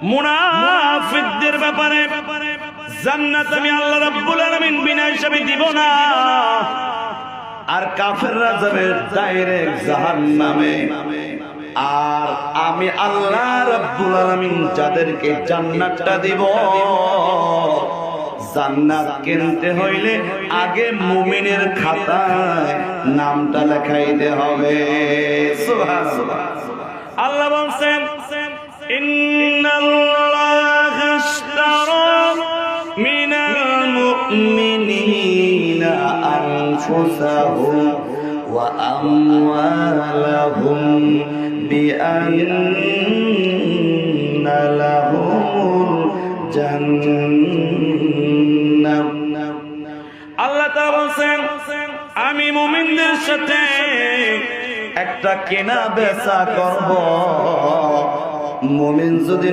মুনাফিকদের ব্যাপারে জান্নাত আমি আল্লাহ রাব্বুল আলামিন বিনা হিসাবে দিব না, আর কাফেররা যাবে ডাইরেক্ট জাহান্নামে। আর আমি আল্লাহ রাব্বুল আলামিন যাদেরকে জান্নাতটা দিব, জান্নাত কিনতে হইলে আগে মুমিনের খাতায় নামটা লেখাইতে হবে। সুবহানাল্লাহ। আল্লাহ বলেন ইন্নাল্লাহা ইশতারা মিনাল মুমিনিনা আনফুসাহুম ওয়া আমওয়ালাহুম বিআন্না লাহুমুল জান্নাহ। আল্লাহ তাআলা বলেন আমি মুমিনদের সাথে একটা কেনা বেচা করব। মুমিন যদি